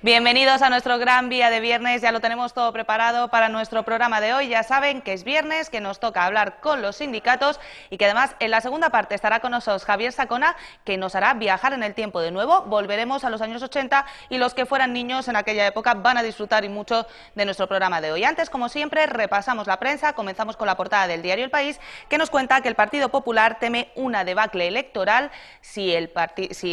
Bienvenidos a nuestro gran día de viernes, ya lo tenemos todo preparado para nuestro programa de hoy. Ya saben que es viernes, que nos toca hablar con los sindicatos y que además en la segunda parte estará con nosotros Javier Sacona, que nos hará viajar en el tiempo de nuevo. Volveremos a los años 80 y los que fueran niños en aquella época van a disfrutar y mucho de nuestro programa de hoy. Antes, como siempre, repasamos la prensa. Comenzamos con la portada del diario El País, que nos cuenta que el Partido Popular teme una debacle electoral si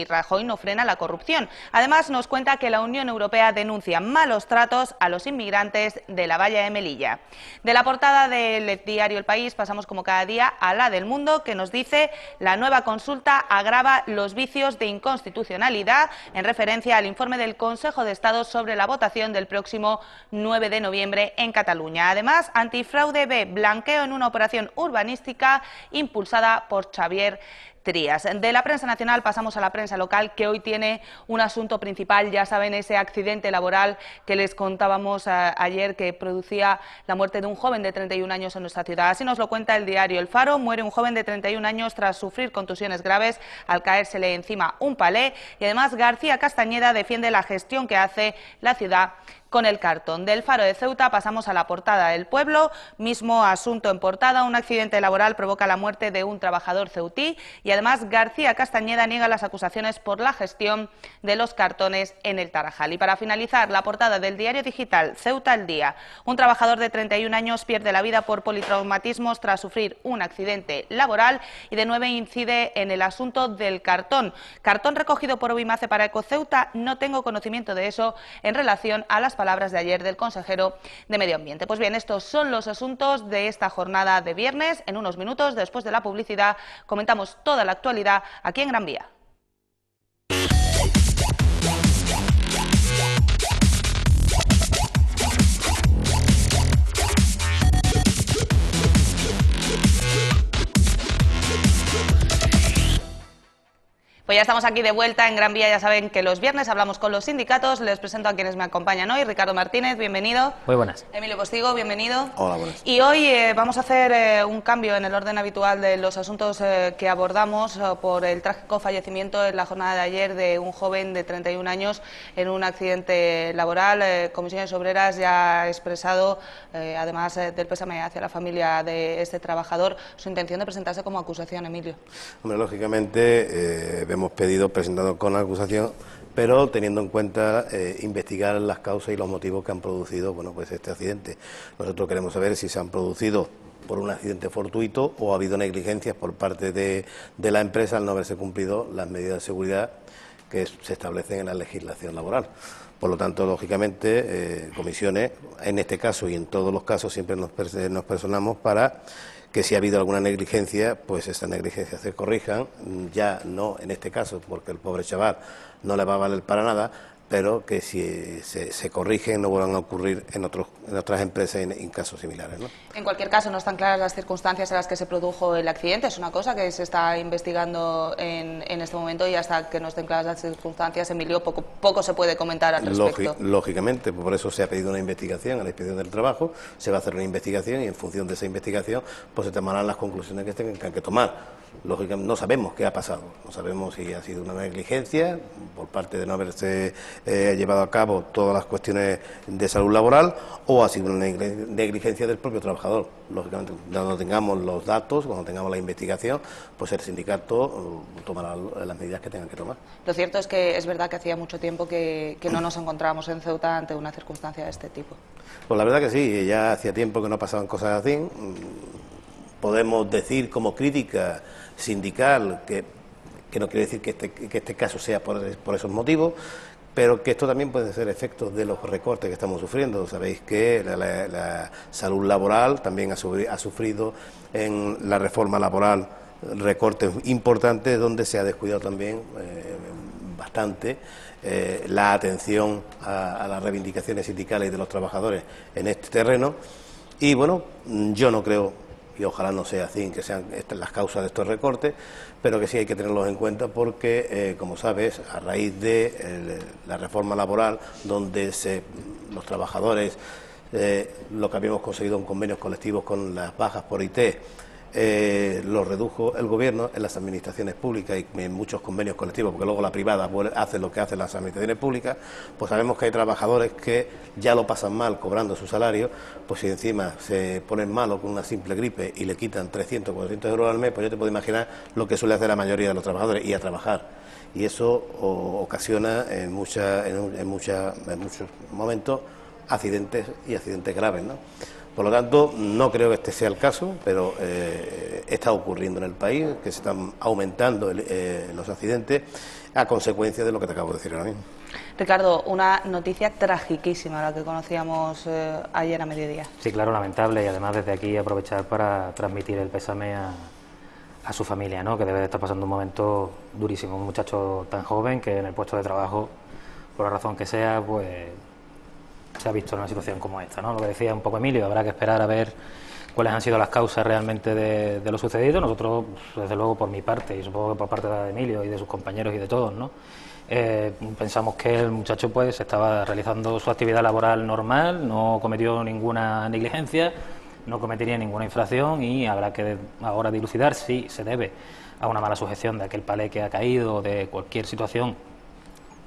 Rajoy no frena la corrupción. Además, nos cuenta que la Unión Europea denuncia malos tratos a los inmigrantes de la valla de Melilla. De la portada del diario El País pasamos como cada día a la del Mundo, que nos dice: la nueva consulta agrava los vicios de inconstitucionalidad, en referencia al informe del Consejo de Estado sobre la votación del próximo 9 de noviembre en Cataluña. Además, Antifraude ve blanqueo en una operación urbanística impulsada por Xavier Trías. De la prensa nacional pasamos a la prensa local, que hoy tiene un asunto principal. Ya saben, ese accidente laboral que les contábamos ayer, que producía la muerte de un joven de 31 años en nuestra ciudad. Así nos lo cuenta el diario El Faro. Muere un joven de 31 años tras sufrir contusiones graves al caérsele encima un palé. Y además García Castañeda defiende la gestión que hace la ciudad con el cartón. Del Faro de Ceuta pasamos a la portada del Pueblo, mismo asunto en portada: un accidente laboral provoca la muerte de un trabajador ceutí y además García Castañeda niega las acusaciones por la gestión de los cartones en el Tarajal. Y para finalizar, la portada del diario digital Ceuta al Día: un trabajador de 31 años pierde la vida por politraumatismos tras sufrir un accidente laboral y de nuevo incide en el asunto del cartón. Cartón recogido por Obimace para Ecoceuta. No tengo conocimiento de eso en relación a las palabras de ayer del consejero de Medio Ambiente. Pues bien, estos son los asuntos de esta jornada de viernes. En unos minutos, después de la publicidad, comentamos toda la actualidad aquí en Gran Vía. Pues ya estamos aquí de vuelta en Gran Vía. Ya saben que los viernes hablamos con los sindicatos. Les presento a quienes me acompañan hoy. Ricardo Martínez, bienvenido. Muy buenas. Emilio Postigo, bienvenido. Hola, buenas. Y hoy vamos a hacer un cambio en el orden habitual de los asuntos que abordamos por el trágico fallecimiento en la jornada de ayer de un joven de 31 años en un accidente laboral. Comisiones Obreras ya ha expresado, además del pésame hacia la familia de este trabajador, su intención de presentarse como acusación. Emilio. Hombre, lógicamente hemos pedido presentado con acusación, pero teniendo en cuenta investigar las causas y los motivos que han producido pues este accidente. Nosotros queremos saber si se han producido por un accidente fortuito o ha habido negligencias por parte de la empresa al no haberse cumplido las medidas de seguridad que se establecen en la legislación laboral. Por lo tanto, lógicamente, comisiones, en este caso y en todos los casos, siempre nos personamos para que si ha habido alguna negligencia, pues esas negligencias se corrijan, ya no en este caso, porque el pobre chaval no le va a valer para nada, pero que si se corrigen no vuelvan a ocurrir en otras empresas en casos similares, ¿no? En cualquier caso, no están claras las circunstancias en las que se produjo el accidente. Es una cosa que se está investigando en este momento, y hasta que no estén claras las circunstancias, Emilio, poco se puede comentar al respecto. Lógicamente, por eso se ha pedido una investigación a la Inspección del Trabajo, se va a hacer una investigación y en función de esa investigación pues se tomarán las conclusiones que tengan que tomar. Lógicamente, no sabemos qué ha pasado, no sabemos si ha sido una negligencia por parte de no haberse llevado a cabo todas las cuestiones de salud laboral, o ha sido una negligencia del propio trabajador. Lógicamente, cuando tengamos los datos, cuando tengamos la investigación, pues el sindicato tomará las medidas que tengan que tomar. Lo cierto es que es verdad que hacía mucho tiempo que no nos encontrábamos en Ceuta ante una circunstancia de este tipo. Pues la verdad que sí, ya hacía tiempo que no pasaban cosas así. Podemos decir como crítica sindical que no quiere decir que este caso sea por esos motivos, pero que esto también puede ser efectos de los recortes que estamos sufriendo. Sabéis que la salud laboral también ha sufrido en la reforma laboral recortes importantes, donde se ha descuidado también bastante la atención a las reivindicaciones sindicales y de los trabajadores en este terreno. Y bueno, yo no creo, y ojalá no sea así, que sean las causas de estos recortes, pero que sí hay que tenerlos en cuenta porque, como sabes, a raíz de la reforma laboral, donde los trabajadores, lo que habíamos conseguido en convenios colectivos con las bajas por IT, lo redujo el gobierno en las administraciones públicas y en muchos convenios colectivos, porque luego la privada hace lo que hacen las administraciones públicas, pues sabemos que hay trabajadores que ya lo pasan mal cobrando su salario, pues si encima se ponen malos con una simple gripe y le quitan 300 o 400 euros al mes, pues yo te puedo imaginar lo que suele hacer la mayoría de los trabajadores, y a trabajar. Y eso ocasiona en muchos momentos accidentes y accidentes graves, ¿no? Por lo tanto, no creo que este sea el caso, pero está ocurriendo en el país, que se están aumentando los accidentes a consecuencia de lo que te acabo de decir ahora mismo. Ricardo, una noticia tragiquísima, la que conocíamos ayer a mediodía. Sí, claro, lamentable, y además desde aquí aprovechar para transmitir el pésame a su familia, ¿no?, que debe de estar pasando un momento durísimo. Un muchacho tan joven que en el puesto de trabajo, por la razón que sea, pues se ha visto en una situación como esta, ¿no? Lo que decía un poco Emilio, habrá que esperar a ver cuáles han sido las causas realmente de lo sucedido. Nosotros, desde luego, por mi parte, y supongo que por parte de Emilio y de sus compañeros y de todos, ¿no?, pensamos que el muchacho pues estaba realizando su actividad laboral normal, no cometió ninguna negligencia, no cometería ninguna infracción, y habrá que ahora dilucidar si se debe a una mala sujeción de aquel palé que ha caído, de cualquier situación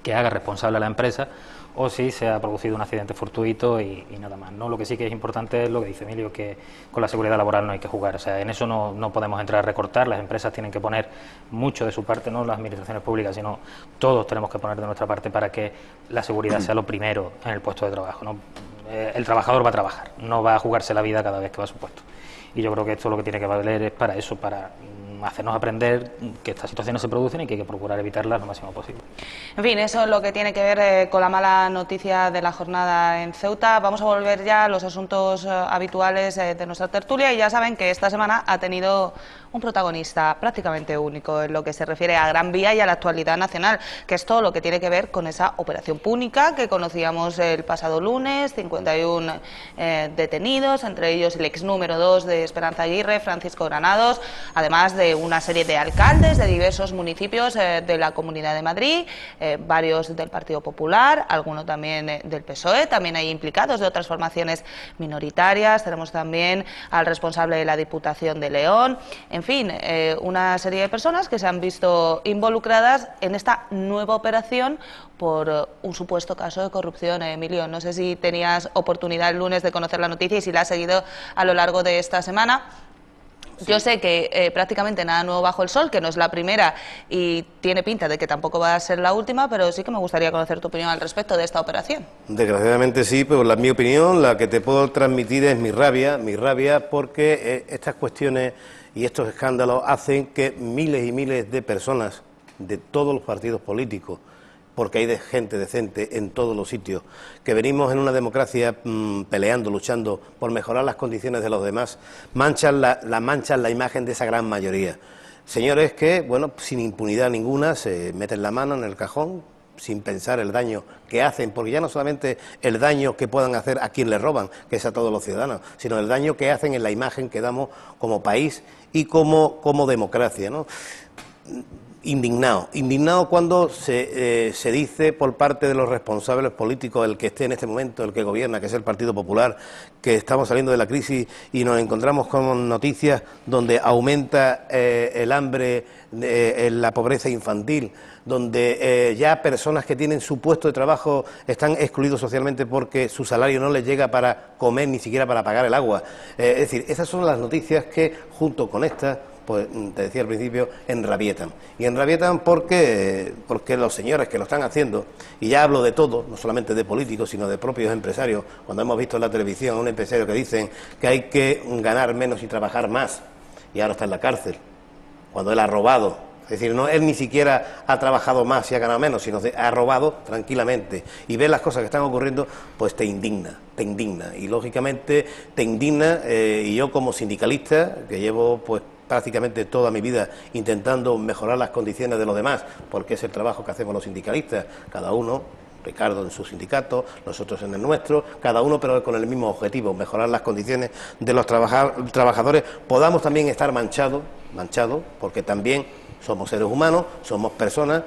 que haga responsable a la empresa, o si se ha producido un accidente fortuito y nada más, ¿no? Lo que sí que es importante es lo que dice Emilio, que con la seguridad laboral no hay que jugar. O sea, en eso no podemos entrar a recortar. Las empresas tienen que poner mucho de su parte, no las administraciones públicas, sino todos tenemos que poner de nuestra parte para que la seguridad sea lo primero en el puesto de trabajo, ¿no? El trabajador va a trabajar, no va a jugarse la vida cada vez que va a su puesto. Y yo creo que esto lo que tiene que valer es para eso, para hacernos aprender que estas situaciones se producen y que hay que procurar evitarlas lo máximo posible. En fin, eso es lo que tiene que ver con la mala noticia de la jornada en Ceuta. Vamos a volver ya a los asuntos habituales de nuestra tertulia, y ya saben que esta semana ha tenido un protagonista prácticamente único en lo que se refiere a Gran Vía y a la actualidad nacional, que es todo lo que tiene que ver con esa operación Púnica que conocíamos el pasado lunes. 51 detenidos, entre ellos el ex número 2 de Esperanza Aguirre, Francisco Granados, además de una serie de alcaldes de diversos municipios de la Comunidad de Madrid, varios del Partido Popular, algunos también del PSOE, también hay implicados de otras formaciones minoritarias. Tenemos también al responsable de la Diputación de León. En fin, una serie de personas que se han visto involucradas en esta nueva operación por un supuesto caso de corrupción. Emilio, no sé si tenías oportunidad el lunes de conocer la noticia y si la has seguido a lo largo de esta semana. Sí. Yo sé que prácticamente nada nuevo bajo el sol, que no es la primera y tiene pinta de que tampoco va a ser la última, pero sí que me gustaría conocer tu opinión al respecto de esta operación. Desgraciadamente sí, pero mi opinión, la que te puedo transmitir es mi rabia porque estas cuestiones y estos escándalos hacen que miles y miles de personas de todos los partidos políticos, porque hay gente decente en todos los sitios, que venimos en una democracia peleando, luchando por mejorar las condiciones de los demás, manchan la imagen de esa gran mayoría. Señores que, bueno, sin impunidad ninguna, se meten la mano en el cajón, sin pensar el daño que hacen, porque ya no solamente el daño que puedan hacer a quien les roban, que es a todos los ciudadanos, sino el daño que hacen en la imagen que damos como país y como democracia, ¿no? Indignado cuando se dice por parte de los responsables políticos, el que esté en este momento, el que gobierna, que es el Partido Popular, que estamos saliendo de la crisis y nos encontramos con noticias donde aumenta el hambre, la pobreza infantil, donde ya personas que tienen su puesto de trabajo están excluidos socialmente porque su salario no les llega para comer, ni siquiera para pagar el agua. Es decir, esas son las noticias que, junto con estas, pues te decía al principio, enrabietan. Y enrabietan porque los señores que lo están haciendo, y ya hablo de todo, no solamente de políticos, sino de propios empresarios, cuando hemos visto en la televisión a un empresario que dicen que hay que ganar menos y trabajar más, y ahora está en la cárcel, cuando él ha robado. Es decir, no, él ni siquiera ha trabajado más y ha ganado menos, sino que ha robado tranquilamente. Y ves las cosas que están ocurriendo, pues te indigna. Y lógicamente te indigna, y yo como sindicalista, que llevo pues prácticamente toda mi vida intentando mejorar las condiciones de los demás, porque es el trabajo que hacemos los sindicalistas, cada uno, Ricardo en su sindicato, nosotros en el nuestro, cada uno pero con el mismo objetivo, mejorar las condiciones de los trabajadores, podamos también estar manchados, porque también somos seres humanos, somos personas,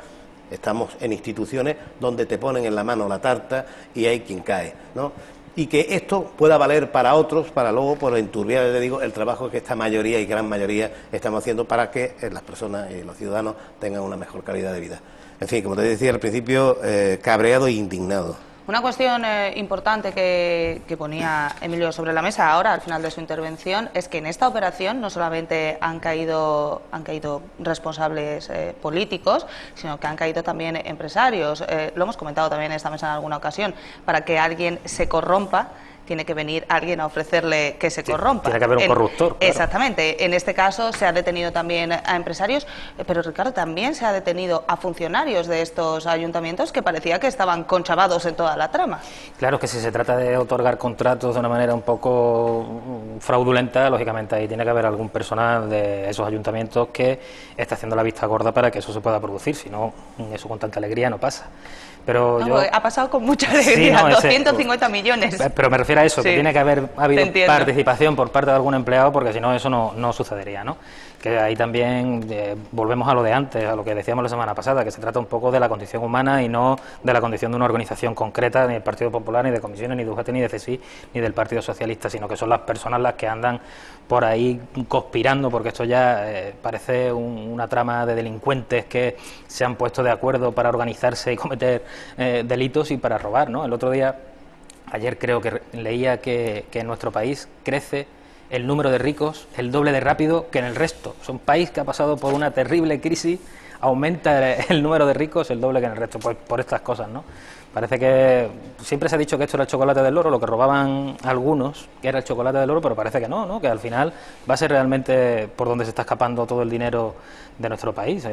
estamos en instituciones donde te ponen en la mano la tarta y hay quien cae, ¿no? y que esto pueda valer para otros, para luego, por enturbiar, le digo, el trabajo que esta mayoría y gran mayoría estamos haciendo para que las personas y los ciudadanos tengan una mejor calidad de vida. En fin, como te decía al principio, cabreado e indignado. Una cuestión importante que ponía Emilio sobre la mesa ahora, al final de su intervención, es que en esta operación no solamente han caído responsables políticos, sino que han caído también empresarios. Lo hemos comentado también en esta mesa en alguna ocasión. Para que alguien se corrompa, tiene que venir alguien a ofrecerle que se corrompa. Tiene que haber un corruptor. Claro. Exactamente. En este caso se ha detenido también a empresarios, pero Ricardo, también se ha detenido a funcionarios de estos ayuntamientos que parecía que estaban conchavados en toda la trama. Claro, que si se trata de otorgar contratos de una manera un poco fraudulenta, lógicamente ahí tiene que haber algún personal de esos ayuntamientos que esté haciendo la vista gorda para que eso se pueda producir, si no, eso con tanta alegría no pasa. Pero no, ha pasado con mucha alegría, sí, 250 millones. Pero me refiero a eso, sí, que tiene que haber habido participación por parte de algún empleado, porque si no, eso no sucedería, ¿no? Que ahí también volvemos a lo de antes, a lo que decíamos la semana pasada, que se trata un poco de la condición humana y no de la condición de una organización concreta, ni del Partido Popular, ni de Comisiones, ni de UGT, ni de CSI, ni del Partido Socialista, sino que son las personas las que andan por ahí conspirando, porque esto ya parece una trama de delincuentes que se han puesto de acuerdo para organizarse y cometer delitos y para robar, ¿no? El otro día, ayer creo que leía que en nuestro país crece el número de ricos el doble de rápido que en el resto. Es un país que ha pasado por una terrible crisis, aumenta el número de ricos el doble que en el resto, pues por estas cosas, ¿no? Parece que siempre se ha dicho que esto era el chocolate del loro, lo que robaban algunos, que era el chocolate del loro, pero parece que no, que al final va a ser realmente por donde se está escapando todo el dinero de nuestro país.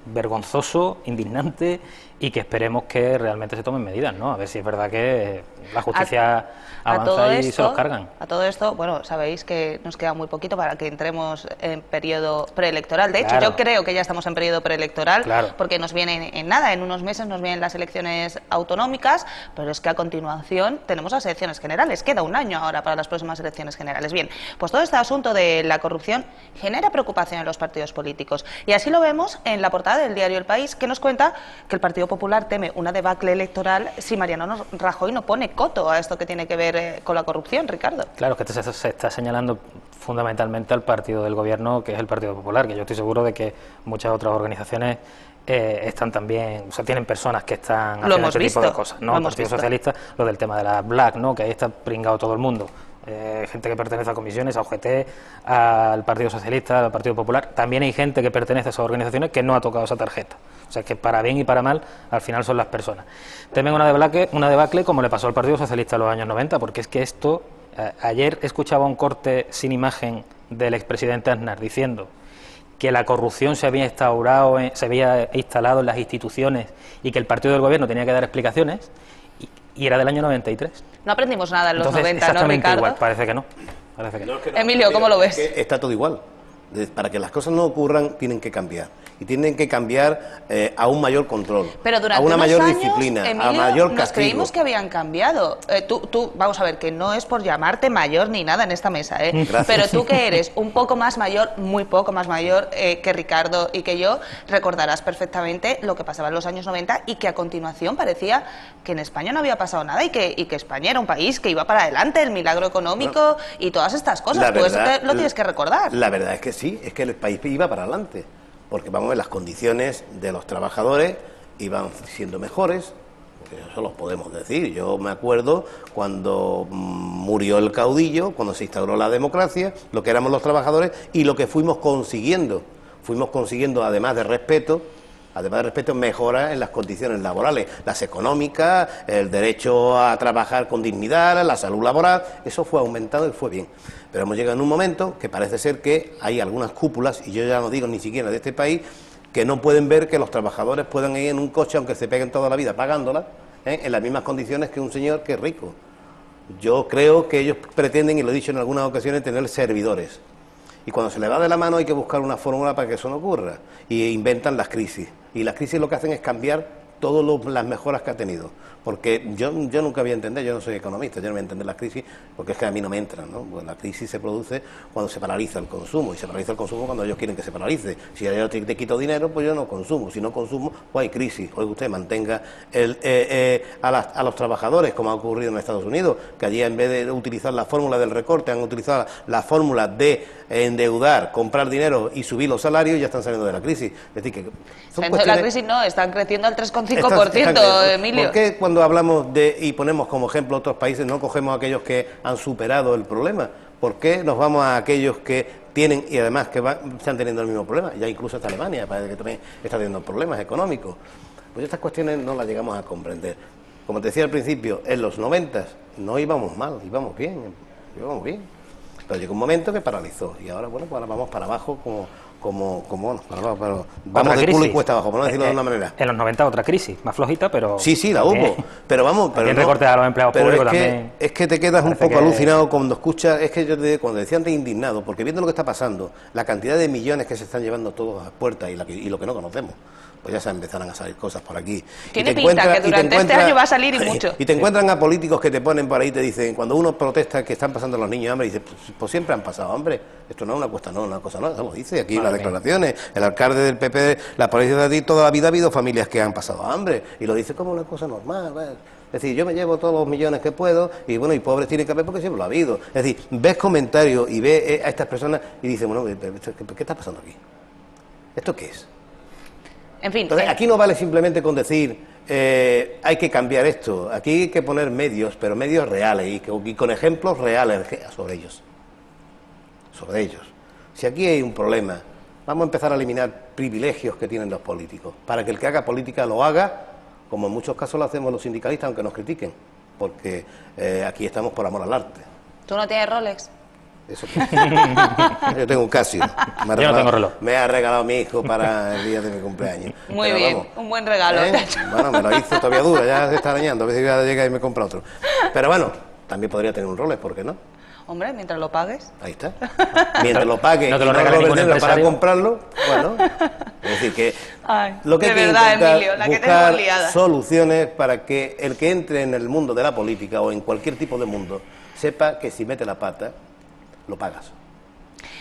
Vergonzoso, indignante, y que esperemos que realmente se tomen medidas, ¿no? A ver si es verdad que la justicia avanza y se los cargan. A todo esto, bueno, sabéis que nos queda muy poquito para que entremos en periodo preelectoral. De hecho, yo creo que ya estamos en periodo preelectoral, porque nos vienen en nada, en unos meses nos vienen las elecciones autonómicas, pero es que a continuación tenemos las elecciones generales. Queda un año ahora para las próximas elecciones generales. Bien, pues todo este asunto de la corrupción genera preocupación en los partidos políticos. Y así lo vemos en la portada del diario El País, que nos cuenta que el Partido Popular teme una debacle electoral si Mariano Rajoy no pone coto a esto que tiene que ver con la corrupción, Ricardo. Claro, que se está señalando fundamentalmente al partido del gobierno, que es el Partido Popular, que yo estoy seguro de que muchas otras organizaciones están también, o sea, tienen personas que están haciendo este tipo de cosas, ¿no? El Partido Socialista, lo del tema de la Black, ¿no? Que ahí está pringado todo el mundo. Gente que pertenece a comisiones, a UGT, al Partido Socialista, al Partido Popular. También hay gente que pertenece a esas organizaciones que no ha tocado esa tarjeta. O sea, que para bien y para mal, al final son las personas. Temen una debacle como le pasó al Partido Socialista en los años 90, porque es que esto... ayer escuchaba un corte sin imagen del expresidente Aznar diciendo que la corrupción se había instalado en las instituciones y que el partido del gobierno tenía que dar explicaciones, y era del año 93. No aprendimos nada en los Entonces, 90, ¿no, Ricardo? Igual, parece que no. Emilio, ¿cómo lo ves? Está todo igual. Para que las cosas no ocurran, tienen que cambiar. Y tienen que cambiar a un mayor control, pero durante a una mayor años, disciplina, Emilio, a mayor castigo. Nos creímos que habían cambiado. Tú, vamos a ver, que no es por llamarte mayor ni nada en esta mesa, pero tú que eres un poco más mayor, muy poco más mayor que Ricardo y que yo, recordarás perfectamente lo que pasaba en los años 90 y que a continuación parecía que en España no había pasado nada y que España era un país que iba para adelante, el milagro económico y todas estas cosas. Tú eso lo tienes que recordar. La verdad es que sí, es que el país iba para adelante. Porque vamos a ver, las condiciones de los trabajadores iban siendo mejores, porque eso lo podemos decir. Yo me acuerdo cuando murió el caudillo, cuando se instauró la democracia, lo que éramos los trabajadores y lo que fuimos consiguiendo. Fuimos consiguiendo, además de respeto, mejoras en las condiciones laborales, las económicas, el derecho a trabajar con dignidad, la salud laboral, eso fue aumentado y fue bien. Pero hemos llegado en un momento que parece ser que hay algunas cúpulas, y yo ya no digo ni siquiera de este país, que no pueden ver que los trabajadores puedan ir en un coche, aunque se peguen toda la vida pagándola, en las mismas condiciones que un señor que es rico. Yo creo que ellos pretenden, y lo he dicho en algunas ocasiones, tener servidores. Y cuando se le va de la mano hay que buscar una fórmula para que eso no ocurra. Y inventan las crisis. Y las crisis lo que hacen es cambiar todas las mejoras que ha tenido. Porque yo nunca voy a entender, yo no soy economista, yo no voy a entender la crisis, porque es que a mí no me entran, ¿no? Pues la crisis se produce cuando se paraliza el consumo, y se paraliza el consumo cuando ellos quieren que se paralice. Si yo te quito dinero, pues yo no consumo, si no consumo, pues hay crisis. Hoy usted mantenga a los trabajadores, como ha ocurrido en Estados Unidos, que allí en vez de utilizar la fórmula del recorte, han utilizado la fórmula de endeudar, comprar dinero y subir los salarios, y ya están saliendo de la crisis. Es decir, que saliendo de la crisis no, están creciendo al 3,5%, Emilio. ¿Por qué cuando hablamos y ponemos como ejemplo otros países no cogemos a aquellos que han superado el problema? ¿Por qué nos vamos a aquellos que tienen y además que están teniendo el mismo problema? Ya incluso hasta Alemania parece que también está teniendo problemas económicos. Pues estas cuestiones no las llegamos a comprender. Como te decía al principio, en los 90 no íbamos mal, íbamos bien. Pero llegó un momento que paralizó y ahora, bueno, pues ahora vamos para abajo vamos de culo y cuesta abajo, por no decirlo de una manera. En los 90 otra crisis, más flojita, pero... Sí, la hubo, pero vamos... Pero no, recortes a los empleados públicos también... Es que te quedas un poco alucinado cuando escuchas... Es que cuando decía antes indignado, porque viendo lo que está pasando, la cantidad de millones que se están llevando todos a puertas y lo que no conocemos, pues ya se empezarán a salir cosas por aquí. Tiene pinta que durante este año va a salir y mucho. Y te encuentran a políticos que te ponen por ahí y te dicen, cuando uno protesta que están pasando los niños hambre, dice, pues siempre han pasado hambre. Esto no es una cuesta, no, una cosa no, eso lo dice aquí en las declaraciones. El alcalde del PP, la policía de allí, toda la vida ha habido familias que han pasado hambre. Y lo dice como una cosa normal, ¿ves? Es decir, yo me llevo todos los millones que puedo y bueno, y pobres tienen que haber porque siempre lo ha habido. Es decir, ves comentarios y ves a estas personas y dices, bueno, ¿qué está pasando aquí? ¿Esto qué es? En fin, entonces, aquí no vale simplemente con decir hay que cambiar esto, aquí hay que poner medios, pero medios reales y con ejemplos reales sobre ellos. Si aquí hay un problema, vamos a empezar a eliminar privilegios que tienen los políticos, para que el que haga política lo haga, como en muchos casos lo hacemos los sindicalistas, aunque nos critiquen, porque aquí estamos por amor al arte. ¿Tú no tienes Rolex? Eso. Yo tengo un Casio. Yo no tengo reloj. Me ha regalado mi hijo para el día de mi cumpleaños. Muy bien, vamos, un buen regalo. Bueno, me lo hizo todavía dura, ya se está arañando, a ver si llega y me compra otro. Pero bueno, también podría tener un Rolex, ¿por qué no? Hombre, mientras lo pagues. Ahí está. Mientras lo pague no te y lo no lo vendiendo para comprarlo, bueno. Es decir, que lo que hay que intentar Emilio, la buscar soluciones para que el que entre en el mundo de la política o en cualquier tipo de mundo sepa que si mete la pata, lo pagas.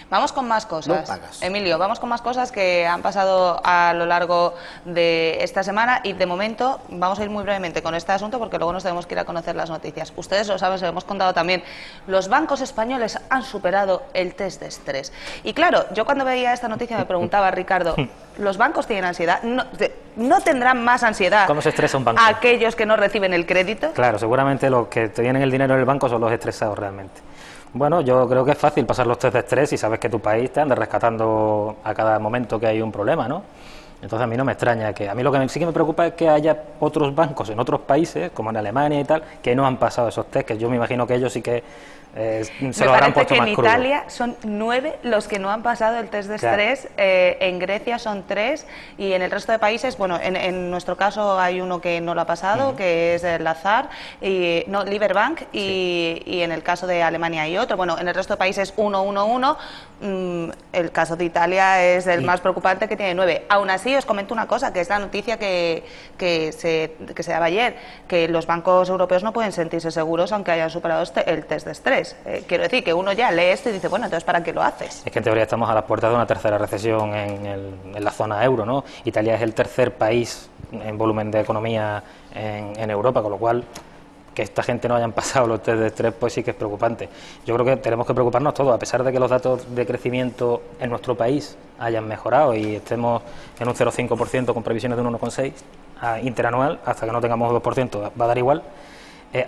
Vamos con más cosas. No pagas. Emilio, vamos con más cosas que han pasado a lo largo de esta semana y de momento vamos a ir muy brevemente con este asunto porque luego nos tenemos que ir a conocer las noticias. Ustedes lo saben, se lo hemos contado también. Los bancos españoles han superado el test de estrés. Y claro, yo cuando veía esta noticia me preguntaba, Ricardo, ¿los bancos tienen ansiedad? ¿No tendrán más ansiedad? ¿Cómo se estresa un banco? ¿Aquellos que no reciben el crédito? Claro, seguramente los que tienen el dinero en el banco son los estresados realmente. Bueno, yo creo que es fácil pasar los test de estrés si sabes que tu país te anda rescatando a cada momento que hay un problema, ¿no? Entonces a mí no me extraña que... A mí lo que sí que me preocupa es que haya otros bancos en otros países, como en Alemania y tal, que no han pasado esos test, que yo me imagino que ellos sí que se lo habrán puesto más crudo. Me parece que en Italia son 9 los que no han pasado el test de estrés, en Grecia son 3 y en el resto de países, bueno, en nuestro caso hay uno que no lo ha pasado, que es el Lazar, Liberbank, y en el caso de Alemania hay otro. Bueno, en el resto de países 1. El caso de Italia es el más preocupante, que tiene 9. Aún así, os comento una cosa, que es la noticia que se daba ayer, que los bancos europeos no pueden sentirse seguros aunque hayan superado el test de estrés. Quiero decir que uno ya lee esto y dice, bueno, entonces ¿para qué lo haces? Es que en teoría estamos a las puertas de una tercera recesión en la zona euro, ¿no? Italia es el tercer país en volumen de economía en Europa, con lo cual que esta gente no hayan pasado los test de estrés pues sí que es preocupante. Yo creo que tenemos que preocuparnos todos, a pesar de que los datos de crecimiento en nuestro país hayan mejorado y estemos en un 0,5% con previsiones de un 1,6% interanual, hasta que no tengamos 2% va a dar igual.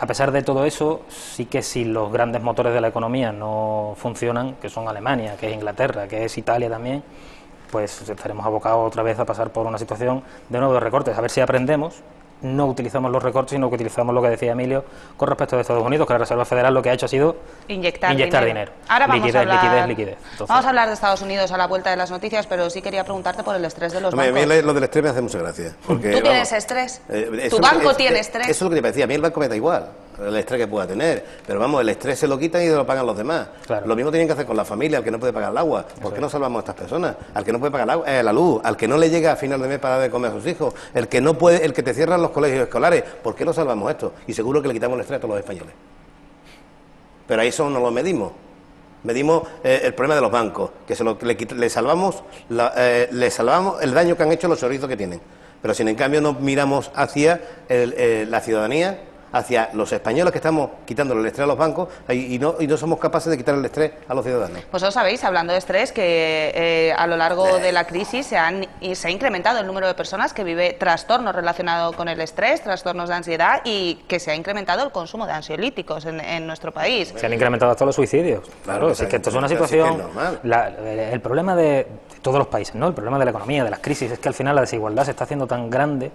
A pesar de todo eso, sí que si los grandes motores de la economía no funcionan, que son Alemania, que es Inglaterra, que es Italia también, pues estaremos abocados otra vez a pasar por una situación de nuevo de recortes. A ver si aprendemos, no utilizamos los recortes, sino que utilizamos lo que decía Emilio con respecto de Estados Unidos, que la Reserva Federal lo que ha hecho ha sido inyectar dinero. Ahora vamos liquidez, a hablar, liquidez. Entonces, vamos a hablar de Estados Unidos a la vuelta de las noticias, pero sí quería preguntarte por el estrés de los bancos. A mí lo del estrés me hace mucha gracia. Porque, ¿Tú tienes estrés? ¿Tu banco tiene estrés? Eso es lo que te decía, a mí el banco me da igual. el estrés que pueda tener. Pero vamos, el estrés se lo quitan y se lo pagan los demás. Claro. Lo mismo tienen que hacer con la familia, al que no puede pagar el agua. ¿Por qué no salvamos a estas personas? Al que no puede pagar la luz, al que no le llega a final de mes para dar de comer a sus hijos, el que no puede, el que te cierran los colegios escolares. ¿Por qué no salvamos esto? Y seguro que le quitamos el estrés a todos los españoles. Pero ahí eso no lo medimos. Medimos el problema de los bancos, que le salvamos el daño que han hecho los chorizos que tienen. Pero si en cambio no miramos hacia la ciudadanía, hacia los españoles que estamos quitándole el estrés a los bancos y no somos capaces de quitar el estrés a los ciudadanos. Pues lo sabéis, hablando de estrés, que a lo largo de la crisis se ha incrementado el número de personas que vive trastornos relacionados con el estrés, trastornos de ansiedad, y que se ha incrementado el consumo de ansiolíticos en nuestro país. Se han incrementado hasta los suicidios. Claro, es que esto es una situación... el problema de todos los países, ¿no? El problema de la economía, de las crisis, es que al final la desigualdad se está haciendo tan grande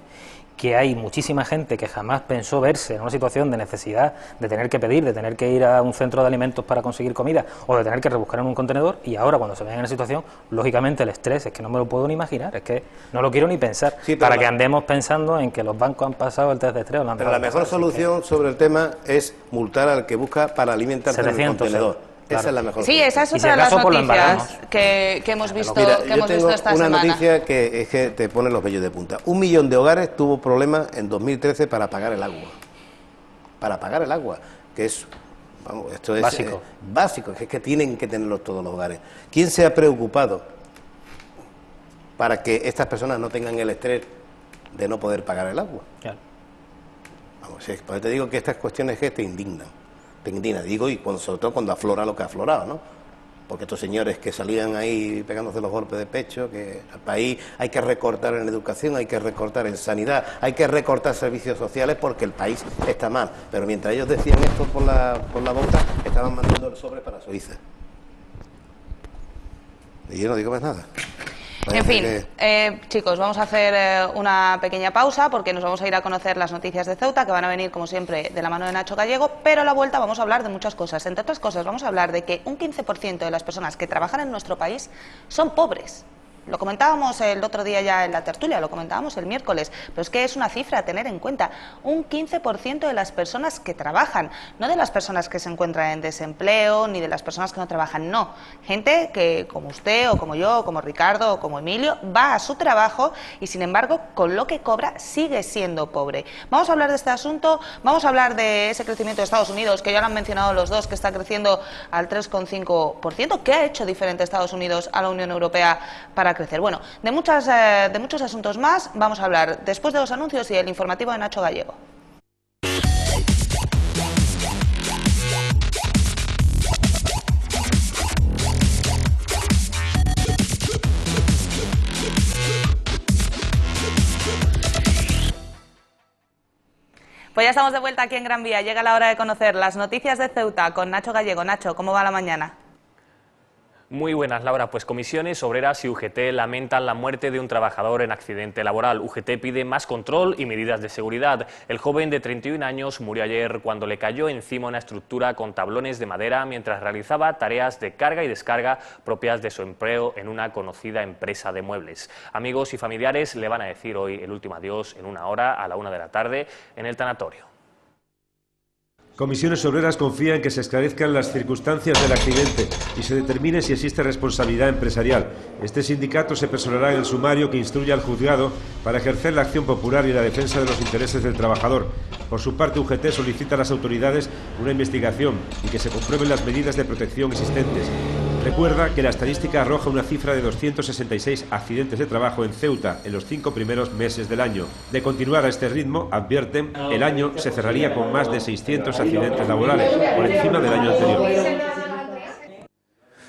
que hay muchísima gente que jamás pensó verse en una situación de necesidad, de tener que pedir, de tener que ir a un centro de alimentos para conseguir comida o de tener que rebuscar en un contenedor, y ahora cuando se ven en esa situación, lógicamente el estrés es que no me lo puedo ni imaginar, es que no lo quiero ni pensar, sí, para que andemos pensando en que los bancos han pasado el test de estrés. Pero la mejor solución sobre el tema es multar al que busca para alimentarse en el contenedor. Claro. Esa es la mejor. Sí, esa es otra de las noticias que hemos visto, esta semana. Una noticia que es que te pone los vellos de punta. 1 millón de hogares tuvo problemas en 2013 para pagar el agua. Para pagar el agua, que es, vamos, esto es básico. Básico, que es que tienen que tenerlo todos los hogares. ¿Quién se ha preocupado para que estas personas no tengan el estrés de no poder pagar el agua? Claro. Vamos, pues te digo que estas cuestiones que te indignan. Digo, y sobre todo cuando aflora lo que ha aflorado, ¿no? Porque estos señores que salían ahí pegándose los golpes de pecho, que al país hay que recortar en educación, hay que recortar en sanidad, hay que recortar servicios sociales porque el país está mal. Pero mientras ellos decían esto por la boca, estaban mandando el sobre para Suiza. Y yo no digo más nada. En fin, chicos, vamos a hacer una pequeña pausa porque nos vamos a ir a conocer las noticias de Ceuta, que van a venir, como siempre, de la mano de Nacho Gallego, pero a la vuelta vamos a hablar de muchas cosas. Entre otras cosas, vamos a hablar de que un 15% de las personas que trabajan en nuestro país son pobres. Lo comentábamos el otro día ya en la tertulia, lo comentábamos el miércoles, pero es que es una cifra a tener en cuenta. Un 15% de las personas que trabajan, no de las personas que se encuentran en desempleo, ni de las personas que no trabajan, no. Gente que, como usted, o como yo, o como Ricardo, o como Emilio, va a su trabajo y, sin embargo, con lo que cobra, sigue siendo pobre. Vamos a hablar de este asunto, vamos a hablar de ese crecimiento de Estados Unidos, que ya lo han mencionado los dos, que está creciendo al 3,5%. ¿Qué ha hecho diferente Estados Unidos a la Unión Europea para crecer? Bueno, de muchos asuntos más vamos a hablar después de los anuncios y el informativo de Nacho Gallego. Pues ya estamos de vuelta aquí en Gran Vía. Llega la hora de conocer las noticias de Ceuta con Nacho Gallego. Nacho, ¿cómo va la mañana? Muy buenas, Laura. Pues Comisiones Obreras y UGT lamentan la muerte de un trabajador en accidente laboral. UGT pide más control y medidas de seguridad. El joven de 31 años murió ayer cuando le cayó encima una estructura con tablones de madera mientras realizaba tareas de carga y descarga propias de su empleo en una conocida empresa de muebles. Amigos y familiares le van a decir hoy el último adiós en 1 hora, a la 1 de la tarde, en el tanatorio. Comisiones Obreras confía en que se esclarezcan las circunstancias del accidente y se determine si existe responsabilidad empresarial. Este sindicato se personará en el sumario que instruye al juzgado para ejercer la acción popular y la defensa de los intereses del trabajador. Por su parte, UGT solicita a las autoridades una investigación y que se comprueben las medidas de protección existentes. Recuerda que la estadística arroja una cifra de 266 accidentes de trabajo en Ceuta en los 5 primeros meses del año. De continuar a este ritmo, advierten, el año se cerraría con más de 600 accidentes laborales, por encima del año anterior.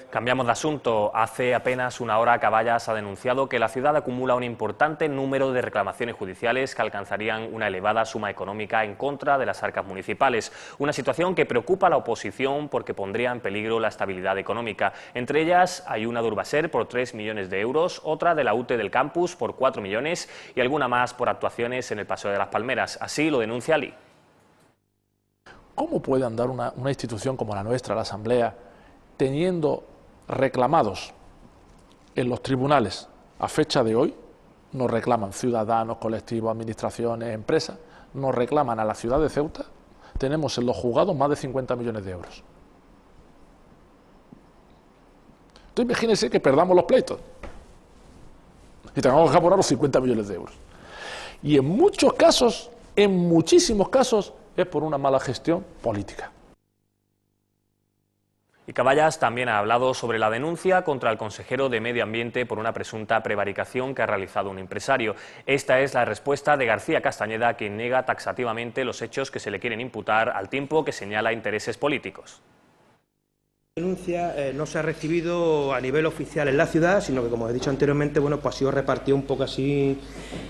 Cambiamos de asunto. Hace apenas 1 hora Caballas ha denunciado que la ciudad acumula un importante número de reclamaciones judiciales que alcanzarían una elevada suma económica en contra de las arcas municipales. Una situación que preocupa a la oposición porque pondría en peligro la estabilidad económica. Entre ellas hay una de Urbaser por 3 millones de euros, otra de la UTE del Campus por 4 millones y alguna más por actuaciones en el Paseo de las Palmeras. Así lo denuncia Ali. ¿Cómo puede andar una institución como la nuestra, la Asamblea, teniendo reclamados en los tribunales a fecha de hoy? Nos reclaman ciudadanos, colectivos, administraciones, empresas, nos reclaman a la ciudad de Ceuta tenemos en los juzgados más de 50 millones de euros. Entonces imagínense que perdamos los pleitos y tengamos que abonar los 50 millones de euros. Y en muchos casos, en muchísimos casos, es por una mala gestión política. Y Caballas también ha hablado sobre la denuncia contra el consejero de Medio Ambiente por una presunta prevaricación que ha realizado un empresario. Esta es la respuesta de García Castañeda, quien niega taxativamente los hechos que se le quieren imputar, al tiempo que señala intereses políticos. La denuncia no se ha recibido a nivel oficial en la ciudad, sino que, como he dicho anteriormente, bueno, pues ha sido repartido un poco así,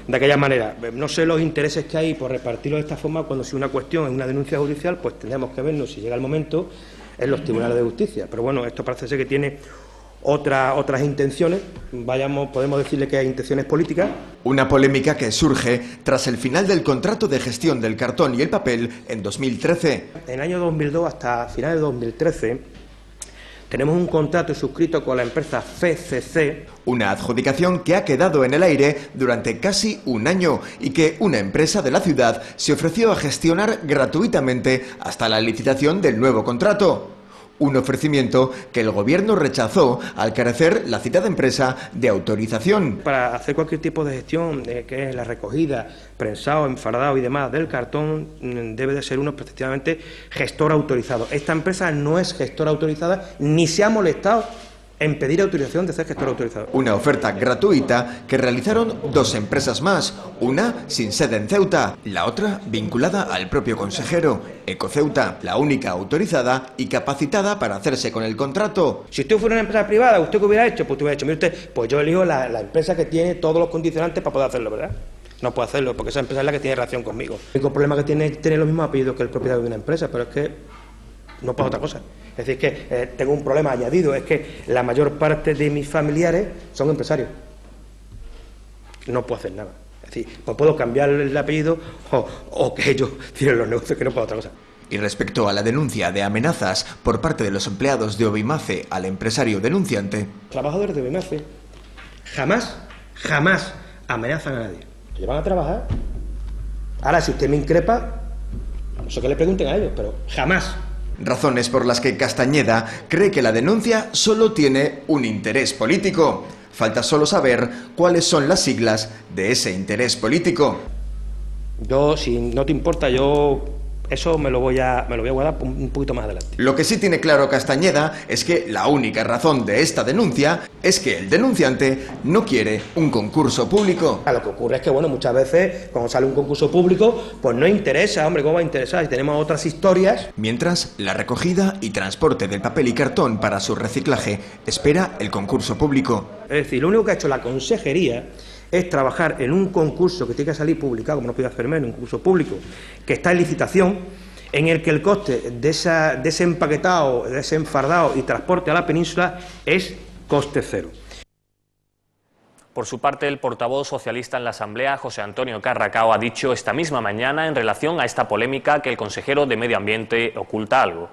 de aquella manera. No sé los intereses que hay por repartirlo de esta forma, cuando si una cuestión es una denuncia judicial, pues tendremos que vernos, si llega el momento, en los tribunales de justicia. Pero bueno, esto parece ser que tiene otras intenciones, podemos decirle que hay intenciones políticas. Una polémica que surge tras el final del contrato de gestión del cartón y el papel en 2013. En el año 2002 hasta finales de 2013... tenemos un contrato suscrito con la empresa FCC. Una adjudicación que ha quedado en el aire durante casi un año y que una empresa de la ciudad se ofreció a gestionar gratuitamente hasta la licitación del nuevo contrato. Un ofrecimiento que el gobierno rechazó al carecer la citada empresa de autorización. Para hacer cualquier tipo de gestión, que es la recogida, prensado, enfardado y demás del cartón, debe de ser uno precisamente gestor autorizado. Esta empresa no es gestora autorizada ni se ha molestado en pedir autorización de ser gestor autorizado. Una oferta gratuita que realizaron dos empresas más, una sin sede en Ceuta, la otra vinculada al propio consejero, Ecoceuta, la única autorizada y capacitada para hacerse con el contrato. Si usted fuera una empresa privada, ¿usted qué hubiera hecho? Pues usted hubiera dicho, mire usted, pues yo elijo la empresa que tiene todos los condicionantes para poder hacerlo, ¿verdad? No puedo hacerlo, porque esa empresa es la que tiene relación conmigo. El único problema que tiene es tener los mismos apellidos que el propietario de una empresa, pero es que no pasa otra cosa. Es decir, que tengo un problema añadido, es que la mayor parte de mis familiares son empresarios. No puedo hacer nada. Es decir, pues puedo cambiar el apellido o que ellos tienen los negocios, que no puedo otra cosa. Y respecto a la denuncia de amenazas por parte de los empleados de Obimace al empresario denunciante. Trabajadores de Obimace jamás amenazan a nadie. Llevan a trabajar. Ahora, si usted me increpa, no sé qué le pregunten a ellos, pero jamás. Razones por las que Castañeda cree que la denuncia solo tiene un interés político. Falta solo saber cuáles son las siglas de ese interés político. Yo, si no te importa, eso me lo voy a guardar un poquito más adelante. Lo que sí tiene claro Castañeda es que la única razón de esta denuncia es que el denunciante no quiere un concurso público. Lo que ocurre es que, bueno, muchas veces cuando sale un concurso público, pues no interesa, hombre, ¿cómo va a interesar? Si tenemos otras historias. Mientras, la recogida y transporte del papel y cartón para su reciclaje espera el concurso público. Es decir, lo único que ha hecho la consejería es trabajar en un concurso que tiene que salir publicado, como no podía hacer menos, un concurso público que está en licitación, en el que el coste de ese empaquetado, de ese enfardado y transporte a la península es coste cero. Por su parte, el portavoz socialista en la Asamblea, José Antonio Carracao, ha dicho esta misma mañana, en relación a esta polémica, que el consejero de Medio Ambiente oculta algo.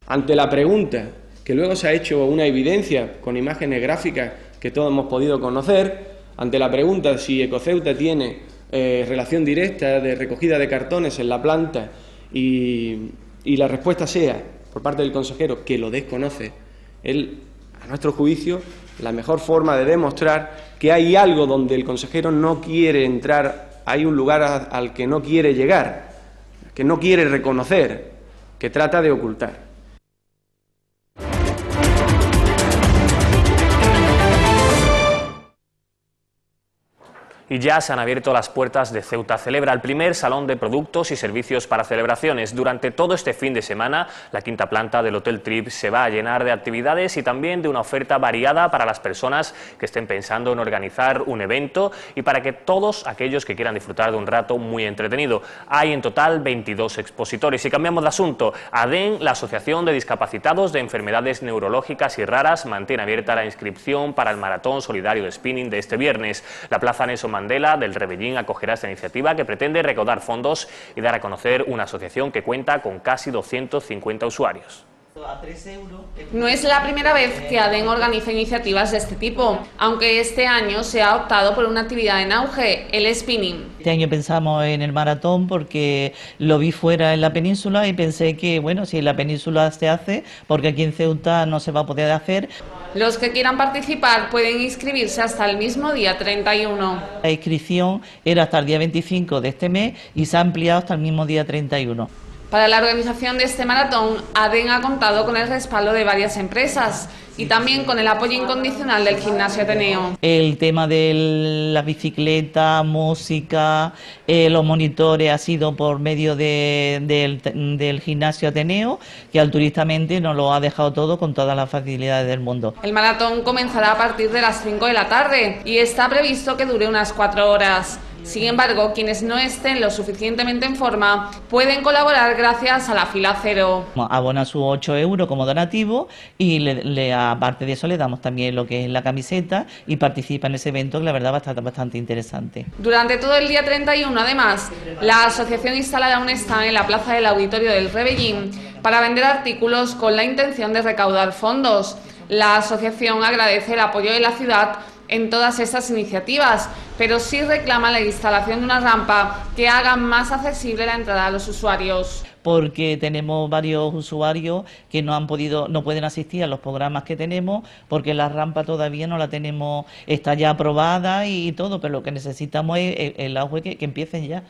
Ante la pregunta, que luego se ha hecho una evidencia con imágenes gráficas que todos hemos podido conocer, ante la pregunta si Ecoceuta tiene relación directa de recogida de cartones en la planta y la respuesta sea, por parte del consejero, que lo desconoce, él, a nuestro juicio, la mejor forma de demostrar que hay algo donde el consejero no quiere entrar, hay un lugar al que no quiere llegar, que no quiere reconocer, que trata de ocultar. Y ya se han abierto las puertas de Ceuta Celebra, el primer salón de productos y servicios para celebraciones. Durante todo este fin de semana, la quinta planta del Hotel Trip se va a llenar de actividades y también de una oferta variada para las personas que estén pensando en organizar un evento y para que todos aquellos que quieran disfrutar de un rato muy entretenido. Hay en total 22 expositores. Y cambiamos de asunto. ADEN, la Asociación de Discapacitados de Enfermedades Neurológicas y Raras, mantiene abierta la inscripción para el Maratón Solidario de Spinning de este viernes. La Plaza Nelson Mandela del Rebellín acogerá esta iniciativa que pretende recaudar fondos y dar a conocer una asociación que cuenta con casi 250 usuarios. No es la primera vez que ADEN organiza iniciativas de este tipo, aunque este año se ha optado por una actividad en auge, el spinning. Este año pensamos en el maratón porque lo vi fuera en la península y pensé que, bueno, si en la península se hace, porque aquí en Ceuta no se va a poder hacer. Los que quieran participar pueden inscribirse hasta el mismo día 31. La inscripción era hasta el día 25 de este mes y se ha ampliado hasta el mismo día 31. Para la organización de este maratón, ADEN ha contado con el respaldo de varias empresas y también con el apoyo incondicional del Gimnasio Ateneo. El tema de la bicicleta, música, los monitores ha sido por medio del Gimnasio Ateneo, que altruistamente nos lo ha dejado todo con todas las facilidades del mundo. El maratón comenzará a partir de las 5 de la tarde y está previsto que dure unas 4 horas. Sin embargo, quienes no estén lo suficientemente en forma pueden colaborar gracias a la fila cero. Abona sus 8 euros como donativo y aparte de eso le damos también lo que es la camiseta y participa en ese evento que la verdad va a estar bastante interesante. Durante todo el día 31, además, la asociación instalará un stand en la plaza del Auditorio del Rebellín para vender artículos con la intención de recaudar fondos. La asociación agradece el apoyo de la ciudad en todas estas iniciativas, pero sí reclama la instalación de una rampa que haga más accesible la entrada a los usuarios. Porque tenemos varios usuarios que no pueden asistir a los programas que tenemos porque la rampa todavía no la tenemos, está ya aprobada y todo, pero lo que necesitamos es el auge que empiecen ya.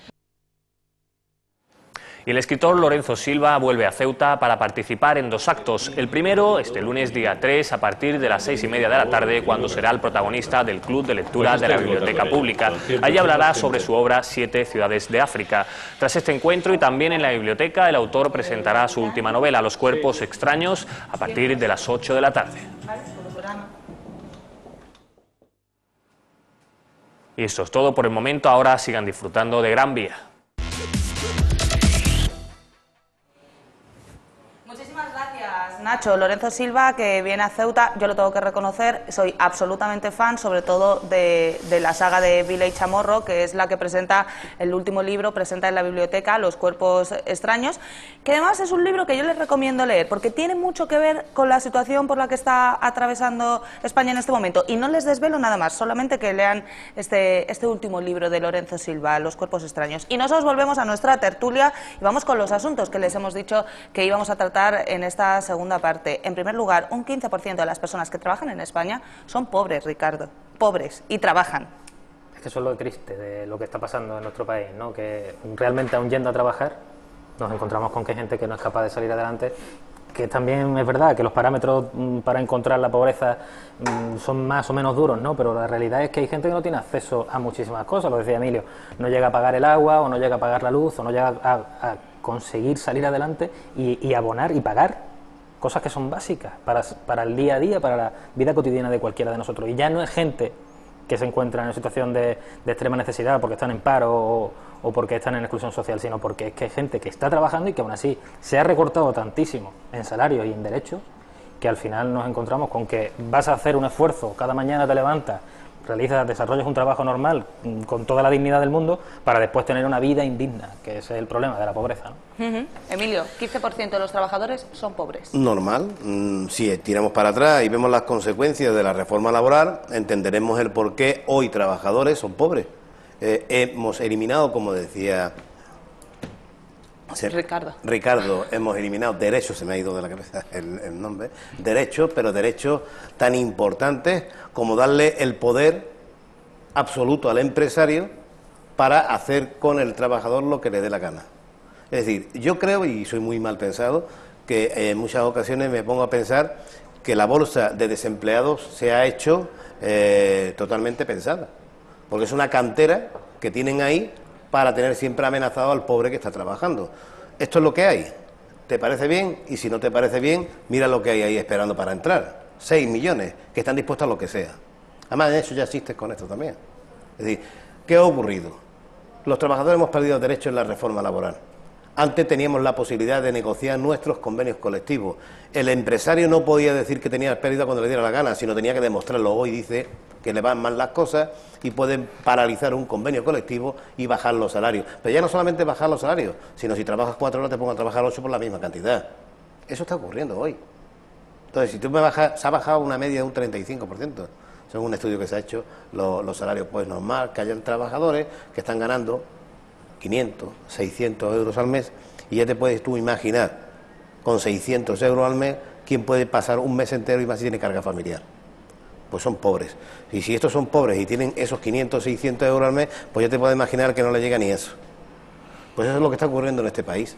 Y el escritor Lorenzo Silva vuelve a Ceuta para participar en 2 actos. El primero, este lunes día 3, a partir de las 6:30 de la tarde, cuando será el protagonista del Club de Lectura de la Biblioteca Pública. Allí hablará sobre su obra 7 ciudades de África. Tras este encuentro y también en la biblioteca, el autor presentará su última novela, Los cuerpos extraños, a partir de las 8 de la tarde. Y esto es todo por el momento. Ahora sigan disfrutando de Gran Vía. Nacho, Lorenzo Silva, que viene a Ceuta, yo lo tengo que reconocer, soy absolutamente fan, sobre todo de la saga de Vila y Chamorro, que es la que presenta el último libro, presenta en la biblioteca, Los cuerpos extraños, que además es un libro que yo les recomiendo leer, porque tiene mucho que ver con la situación por la que está atravesando España en este momento, y no les desvelo nada más, solamente que lean este último libro de Lorenzo Silva, Los cuerpos extraños. Y nosotros volvemos a nuestra tertulia y vamos con los asuntos que les hemos dicho que íbamos a tratar en esta segunda parte. En primer lugar, un 15% de las personas que trabajan en España son pobres, Ricardo, pobres, y trabajan. Es que eso es lo triste de lo que está pasando en nuestro país, ¿no? Que realmente aún yendo a trabajar nos encontramos con que hay gente que no es capaz de salir adelante, que también es verdad que los parámetros para encontrar la pobreza son más o menos duros, ¿no? Pero la realidad es que hay gente que no tiene acceso a muchísimas cosas, lo decía Emilio, no llega a pagar el agua, o no llega a pagar la luz, o no llega a conseguir salir adelante y abonar y pagar cosas que son básicas para el día a día, para la vida cotidiana de cualquiera de nosotros. Y ya no es gente que se encuentra en una situación de extrema necesidad porque están en paro o porque están en exclusión social, sino porque es que hay gente que está trabajando y que aún así se ha recortado tantísimo en salarios y en derechos que al final nos encontramos con que vas a hacer un esfuerzo, cada mañana te levantas, desarrollas un trabajo normal con toda la dignidad del mundo para después tener una vida indigna, que ese es el problema de la pobreza, ¿no? Emilio, 15% de los trabajadores son pobres. Normal. Si tiramos para atrás y vemos las consecuencias de la reforma laboral, entenderemos el por qué hoy trabajadores son pobres. Hemos eliminado, como decía Ricardo, hemos eliminado derechos, se me ha ido de la cabeza el nombre, derechos, pero derechos tan importantes como darle el poder absoluto al empresario para hacer con el trabajador lo que le dé la gana. Es decir, yo creo, y soy muy mal pensado, que en muchas ocasiones me pongo a pensar que la bolsa de desempleados se ha hecho totalmente pensada, porque es una cantera que tienen ahí para tener siempre amenazado al pobre que está trabajando. Esto es lo que hay. ¿Te parece bien? Y si no te parece bien, mira lo que hay ahí esperando para entrar. 6 millones que están dispuestos a lo que sea. Además, de eso ya existes con esto también. Es decir, ¿qué ha ocurrido? Los trabajadores hemos perdido derechos en la reforma laboral. Antes teníamos la posibilidad de negociar nuestros convenios colectivos. El empresario no podía decir que tenía pérdida cuando le diera la gana, sino tenía que demostrarlo. Hoy dice que le van mal las cosas y pueden paralizar un convenio colectivo y bajar los salarios. Pero ya no solamente bajar los salarios, sino si trabajas 4 horas te pongan a trabajar 8 por la misma cantidad. Eso está ocurriendo hoy. Entonces, si tú se ha bajado una media de un 35%, según un estudio que se ha hecho, los salarios, pues normal que hayan trabajadores que están ganando 500, 600 euros al mes, y ya te puedes tú imaginar, con 600 euros al mes, quién puede pasar un mes entero y más si tiene carga familiar. Pues son pobres. Y si estos son pobres y tienen esos 500, 600 euros al mes, pues ya te puedes imaginar que no le llega ni eso. Pues eso es lo que está ocurriendo en este país.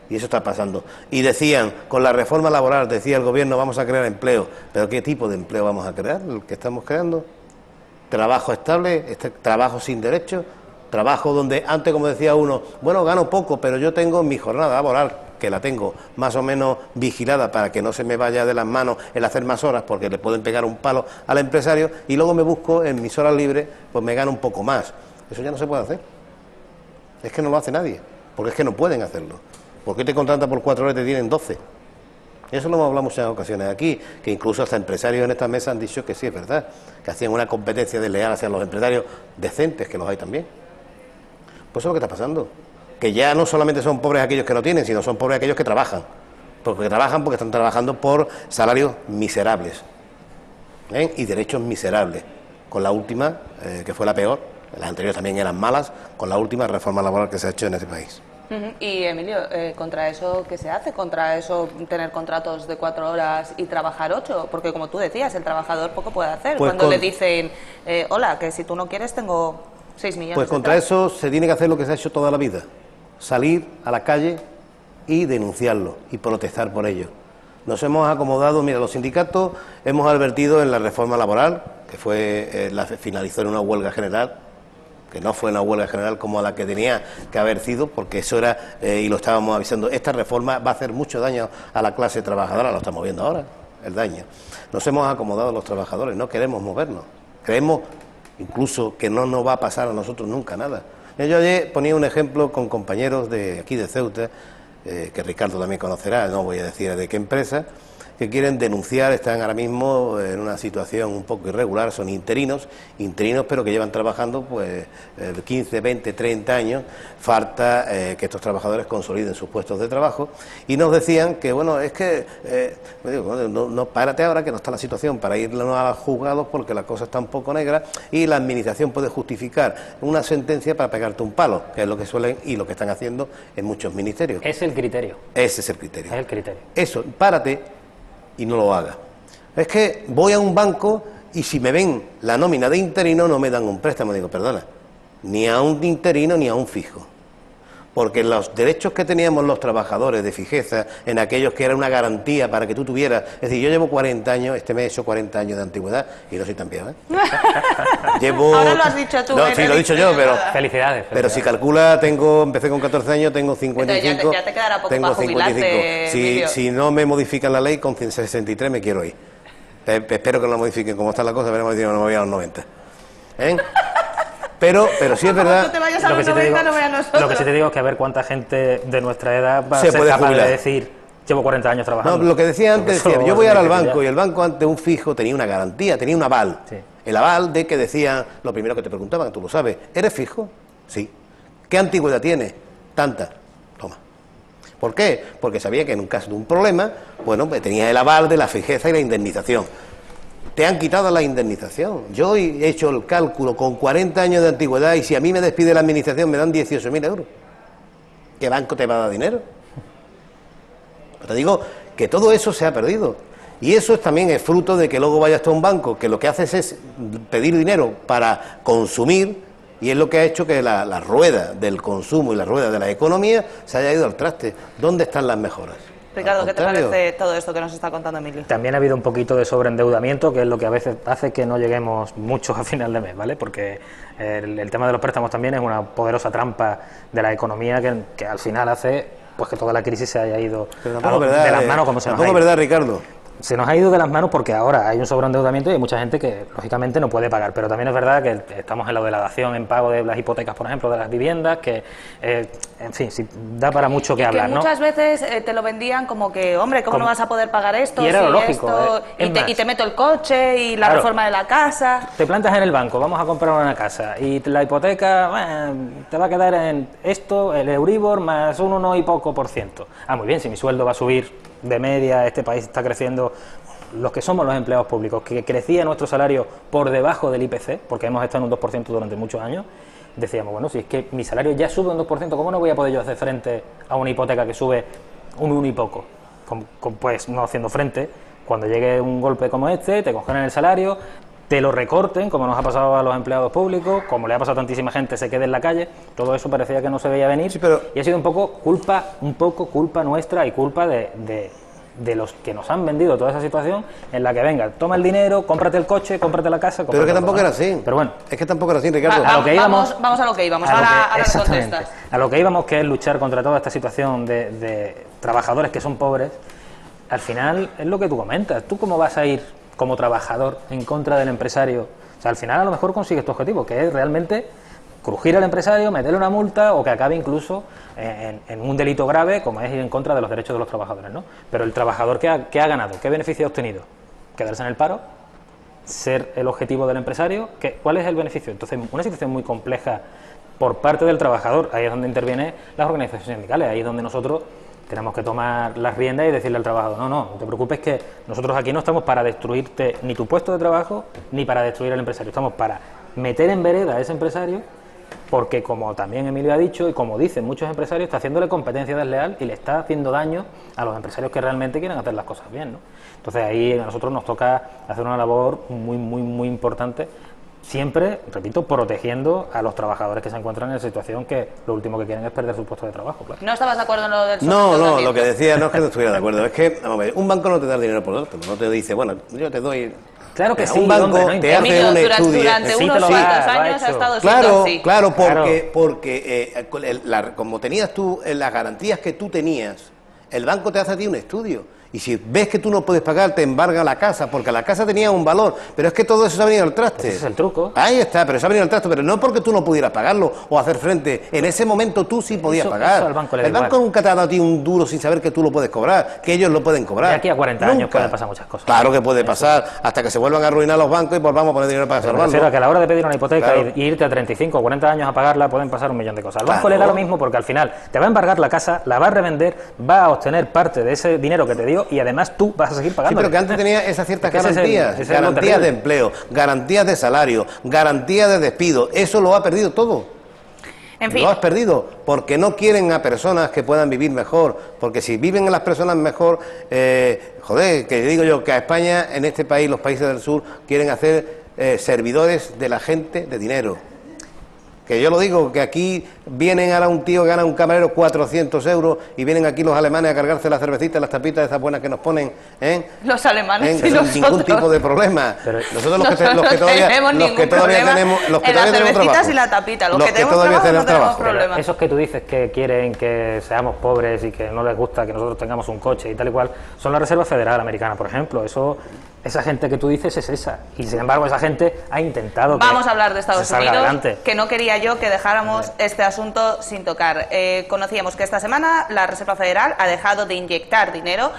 Y eso está pasando. Y decían, con la reforma laboral, decía el gobierno, vamos a crear empleo. ¿Pero qué tipo de empleo vamos a crear? ¿El que estamos creando? ¿Trabajo estable? ¿Trabajo sin derechos? ¿Trabajo donde antes, como decía uno, bueno, gano poco, pero yo tengo mi jornada laboral, que la tengo más o menos vigilada para que no se me vaya de las manos el hacer más horas, porque le pueden pegar un palo al empresario, y luego me busco en mis horas libres, pues me gano un poco más? Eso ya no se puede hacer. Es que no lo hace nadie, porque es que no pueden hacerlo. ¿Por qué te contratan por 4 horas y te tienen 12? Eso lo hemos hablado muchas ocasiones aquí, que incluso hasta empresarios en esta mesa han dicho que sí, es verdad, que hacían una competencia desleal hacia los empresarios decentes, que los hay también. Pues eso es lo que está pasando, que ya no solamente son pobres aquellos que no tienen, sino son pobres aquellos que trabajan, porque están trabajando por salarios miserables, y derechos miserables, con la última, que fue la peor, las anteriores también eran malas, con la última reforma laboral que se ha hecho en este país. Y Emilio, ¿contra eso qué se hace? ¿Contra eso tener contratos de 4 horas y trabajar 8? Porque como tú decías, el trabajador poco puede hacer. Pues cuando le dicen, hola, que si tú no quieres tengo 6 millones. Pues contra eso se tiene que hacer lo que se ha hecho toda la vida, salir a la calle y denunciarlo y protestar por ello. Nos hemos acomodado, mira, los sindicatos hemos advertido en la reforma laboral, que fue finalizó en una huelga general, que no fue una huelga general como la que tenía que haber sido, porque eso era, y lo estábamos avisando, esta reforma va a hacer mucho daño a la clase trabajadora, lo estamos viendo ahora, el daño. Nos hemos acomodado los trabajadores, no queremos movernos, creemos incluso que no nos va a pasar a nosotros nunca nada. Yo ayer ponía un ejemplo con compañeros de aquí de Ceuta, que Ricardo también conocerá, no voy a decir de qué empresa, que quieren denunciar, están ahora mismo en una situación un poco irregular, son interinos pero que llevan trabajando pues 15, 20, 30 años, falta que estos trabajadores consoliden sus puestos de trabajo, y nos decían que bueno, es que no, párate ahora que no está la situación para ir a los juzgados porque la cosa está un poco negra y la administración puede justificar una sentencia para pegarte un palo, que es lo que suelen y lo que están haciendo en muchos ministerios. Es el criterio. Ese es el criterio. Es el criterio. Eso, párate y no lo haga. Es que voy a un banco y si me ven la nómina de interino no me dan un préstamo. Digo, perdona, ni a un interino ni a un fijo. Porque los derechos que teníamos los trabajadores de fijeza, en aquellos que era una garantía para que tú tuvieras, es decir, yo llevo 40 años, este mes he hecho 40 años de antigüedad y no soy tan viejo, Llevo... Ahora lo has dicho tú. No, sí, lo he dicho yo, pero... Felicidades. Pero si calcula, empecé con 14 años, tengo 55. Entonces ya te quedará poco tengo para jubilarte, si no me modifican la ley, con 63 me quiero ir. Espero que no lo modifiquen como está la cosa, veremos si no me voy a los 90. Pero sí es verdad. Lo que sí te digo es que a ver cuánta gente de nuestra edad va a ser capaz de decir, llevo 40 años trabajando. No, lo que decía antes, decía, yo voy ahora al banco y el banco ante un fijo tenía una garantía, tenía un aval. Sí. El aval de que decían, lo primero que te preguntaban, tú lo sabes, ¿eres fijo? Sí. ¿Qué antigüedad tienes? Tanta. Toma. ¿Por qué? Porque sabía que en un caso de un problema, bueno, pues tenía el aval de la fijeza y la indemnización. Te han quitado la indemnización. Yo he hecho el cálculo con 40 años de antigüedad y si a mí me despide la administración me dan 18.000 euros. ¿Qué banco te va a dar dinero? Pero te digo que todo eso se ha perdido. Y eso también es fruto de que luego vayas a un banco que lo que haces es pedir dinero para consumir, y es lo que ha hecho que la rueda del consumo y la rueda de la economía se haya ido al traste. ¿Dónde están las mejoras? Ricardo, ¿qué te parece todo esto que nos está contando Emilio? También ha habido un poquito de sobreendeudamiento, que es lo que a veces hace que no lleguemos mucho a final de mes, ¿vale? Porque el tema de los préstamos también es una poderosa trampa de la economía que al final hace pues que toda la crisis se haya ido de las manos como se nos ha ido. Tampoco es verdad, Ricardo. Se nos ha ido de las manos porque ahora hay un sobreendeudamiento y hay mucha gente que lógicamente no puede pagar, pero también es verdad que estamos en la dación en pago de las hipotecas, por ejemplo, de las viviendas, que en fin, sí, da para mucho que hablar, ¿no? Muchas veces te lo vendían como que, hombre, ¿cómo no vas a poder pagar esto? Y era lo lógico, y te meto el coche y la reforma de la casa. Te plantas en el banco, vamos a comprar una casa y la hipoteca te va a quedar en esto, el Euribor más un 1 y poco %. Ah, muy bien, si mi sueldo va a subir de media, este país está creciendo, los que somos los empleados públicos, que crecía nuestro salario por debajo del IPC, porque hemos estado en un 2% durante muchos años, decíamos, bueno, si es que mi salario ya sube un 2%, ¿cómo no voy a poder yo hacer frente a una hipoteca que sube un 1 y poco? Pues no haciendo frente, cuando llegue un golpe como este, te congelen el salario, te lo recorten, como nos ha pasado a los empleados públicos, como le ha pasado a tantísima gente, se quede en la calle, todo eso parecía que no se veía venir, y ha sido un poco culpa nuestra y culpa de los que nos han vendido toda esa situación en la que venga, toma el dinero, cómprate el coche, cómprate la casa. Pero es que tampoco era así. Pero bueno, es que tampoco era así, Ricardo. Vamos a lo que íbamos, ahora contestas. A lo que íbamos, que es luchar contra toda esta situación de trabajadores que son pobres. Al final es lo que tú comentas. ¿Tú cómo vas a ir como trabajador en contra del empresario? O sea, al final a lo mejor consigues tu objetivo, que es realmente crujir al empresario, meterle una multa o que acabe incluso en un delito grave, como es ir en contra de los derechos de los trabajadores, ¿no? Pero el trabajador que ha ganado, ¿qué beneficio ha obtenido? Quedarse en el paro, ser el objetivo del empresario. ¿Cuál es el beneficio? Entonces, una situación muy compleja por parte del trabajador. Ahí es donde intervienen las organizaciones sindicales, ahí es donde nosotros tenemos que tomar las riendas y decirle al trabajador, no te preocupes, que nosotros aquí no estamos para destruirte ni tu puesto de trabajo ni para destruir al empresario, estamos para meter en vereda a ese empresario, porque como también Emilio ha dicho y como dicen muchos empresarios, está haciéndole competencia desleal y le está haciendo daño a los empresarios que realmente quieren hacer las cosas bien, ¿no? Entonces ahí a nosotros nos toca hacer una labor muy importante, siempre, repito, protegiendo a los trabajadores que se encuentran en situación que lo último que quieren es perder su puesto de trabajo. Claro. ¿No estabas de acuerdo en lo del No, lo que decía no es que no estuviera de acuerdo, es que, vamos a ver, un banco no te da dinero por dártelo, no te dice, bueno, yo te doy... Claro que sí, un banco hombre, te hace un estudio. Durante unos cuantos años ha estado claro, así. Claro, porque como tenías tú, las garantías que tú tenías, el banco te hace a ti un estudio. Y si ves que tú no puedes pagar, te embarga la casa, porque la casa tenía un valor. Pero es que todo eso se ha venido al traste. Ese es el truco. Ahí está, pero se ha venido al traste, pero no porque tú no pudieras pagarlo o hacer frente. En ese momento tú sí podías pagar. Eso al banco le el banco nunca te ha dado a ti un duro sin saber que tú lo puedes cobrar, que ellos lo pueden cobrar. De aquí a 40 años pueden pasar muchas cosas. Claro que puede pasar, hasta que se vuelvan a arruinar los bancos y volvamos a poner dinero para salvarlo. Me refiero a que a la hora de pedir una hipoteca y irte a 35 o 40 años a pagarla, pueden pasar un millón de cosas. Al banco le da lo mismo, porque al final te va a embargar la casa, la va a revender, va a obtener parte de ese dinero que te dio y además tú vas a seguir pagando. Sí, pero que antes tenía esas ciertas garantías, garantías de empleo, garantías de salario, garantías de despido. Eso lo ha perdido todo. En fin. Lo has perdido porque no quieren a personas que puedan vivir mejor, porque si viven las personas mejor, que digo yo que a España, en este país, los países del sur, quieren hacer servidores de la gente de dinero. Que yo lo digo, que aquí vienen ahora un tío que gana un camarero 400 euros y vienen aquí los alemanes a cargarse las cervecitas, las tapitas esas buenas que nos ponen, Los alemanes y sin nosotros. ningún tipo de problema. Pero nosotros los que todavía tenemos cervecitas y la tapita, los que tenemos trabajo no tenemos problema. Esos que tú dices que quieren que seamos pobres y que no les gusta que nosotros tengamos un coche y tal y cual, son la Reserva Federal Americana, por ejemplo. Esa gente que tú dices es esa, y sin embargo esa gente ha intentado Vamos a hablar de Estados Unidos, adelante. Que no quería yo que dejáramos este asunto sin tocar. Conocíamos que esta semana la Reserva Federal ha dejado de inyectar dinero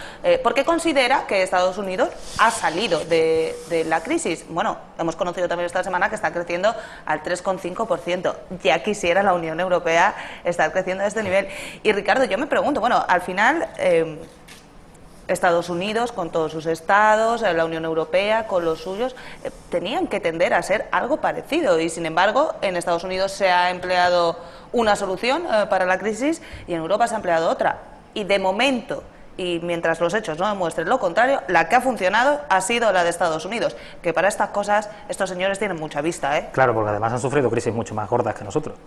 porque considera que Estados Unidos ha salido de la crisis. Bueno, hemos conocido también esta semana que está creciendo al 3,5%. Ya quisiera la Unión Europea estar creciendo a este nivel. Y Ricardo, yo me pregunto, bueno, al final... Estados Unidos, con todos sus estados, la Unión Europea, con los suyos, tenían que tender a ser algo parecido. Y, sin embargo, en Estados Unidos se ha empleado una solución para la crisis y en Europa se ha empleado otra. Y, de momento, y mientras los hechos no demuestren lo contrario, la que ha funcionado ha sido la de Estados Unidos, que para estas cosas estos señores tienen mucha vista, ¿eh? Claro, porque además han sufrido crisis mucho más gordas que nosotros.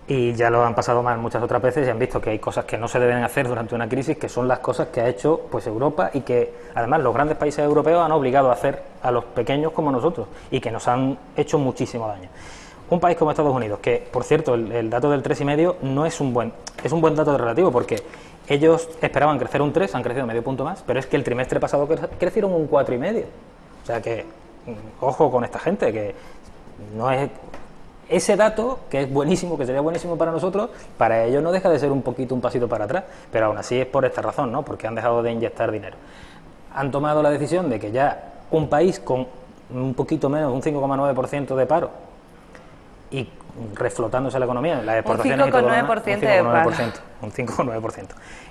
Y ya lo han pasado mal muchas otras veces y han visto que hay cosas que no se deben hacer durante una crisis, que son las cosas que ha hecho pues Europa y que además los grandes países europeos han obligado a hacer a los pequeños como nosotros y que nos han hecho muchísimo daño. Un país como Estados Unidos, que por cierto el dato del 3,5 no es un buen dato relativo, porque ellos esperaban crecer un 3, han crecido medio punto más, pero es que el trimestre pasado crecieron un 4,5. O sea que, ojo con esta gente, que no es... Ese dato, que es buenísimo, que sería buenísimo para nosotros, para ellos no deja de ser un pasito para atrás, pero aún así es por esta razón, ¿no? Porque han dejado de inyectar dinero. Han tomado la decisión de que ya un país con un poquito menos, un 5,9% de paro, y reflotándose la economía, las exportaciones y todo lo demás, un 5,9%,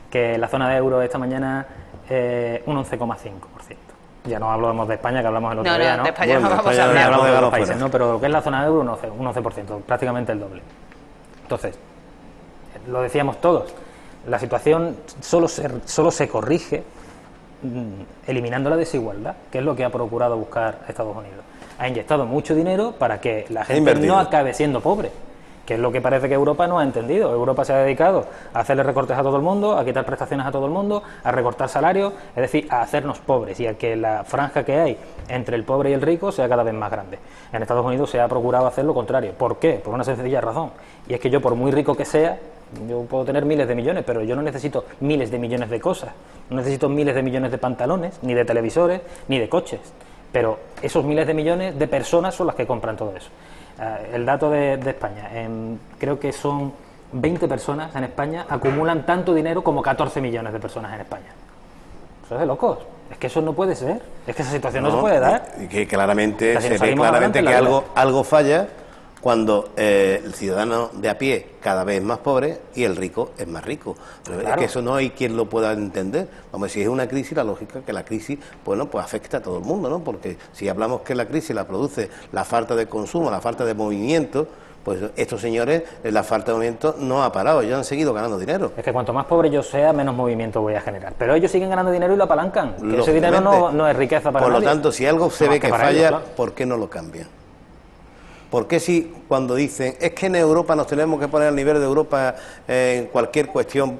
que la zona de euro esta mañana un 11,5%. Ya no hablamos de España, que hablamos el otro día, ¿no? De España no vamos a hablar. Hablamos de los países, ¿no? Pero lo que es la zona euro, un 11%, prácticamente el doble. Entonces, lo decíamos todos, la situación solo se corrige eliminando la desigualdad, que es lo que ha procurado buscar Estados Unidos. Ha inyectado mucho dinero para que la gente no acabe siendo pobre, que es lo que parece que Europa no ha entendido. Europa se ha dedicado a hacerle recortes a todo el mundo, a quitar prestaciones a todo el mundo, a recortar salarios, es decir, a hacernos pobres y a que la franja que hay entre el pobre y el rico sea cada vez más grande. En Estados Unidos se ha procurado hacer lo contrario. ¿Por qué? Por una sencilla razón, y es que yo, por muy rico que sea, yo puedo tener miles de millones, pero yo no necesito miles de millones de cosas, no necesito miles de millones de pantalones, ni de televisores, ni de coches, pero esos miles de millones de personas son las que compran todo eso. El dato de España, creo que son 20 personas en España acumulan tanto dinero como 14 millones de personas en España. Eso es de locos. Es que eso no puede ser. Es que esa situación no se puede dar. Y que claramente se ve claramente que algo falla cuando el ciudadano de a pie cada vez es más pobre y el rico es más rico. Pero claro, es que eso no hay quien lo pueda entender. Vamos, si es una crisis, la lógica es que la crisis, bueno, pues afecta a todo el mundo, ¿no? Porque si hablamos que la crisis la produce la falta de consumo, la falta de movimiento, pues estos señores, la falta de movimiento no ha parado, ellos han seguido ganando dinero. Es que cuanto más pobre yo sea, menos movimiento voy a generar. Pero ellos siguen ganando dinero y lo apalancan. Que ese dinero no es riqueza para nadie. Por lo tanto, si algo se ve que falla, ellos, claro, ¿por qué no lo cambian? ¿Por qué si cuando dicen, es que en Europa nos tenemos que poner al nivel de Europa en cualquier cuestión,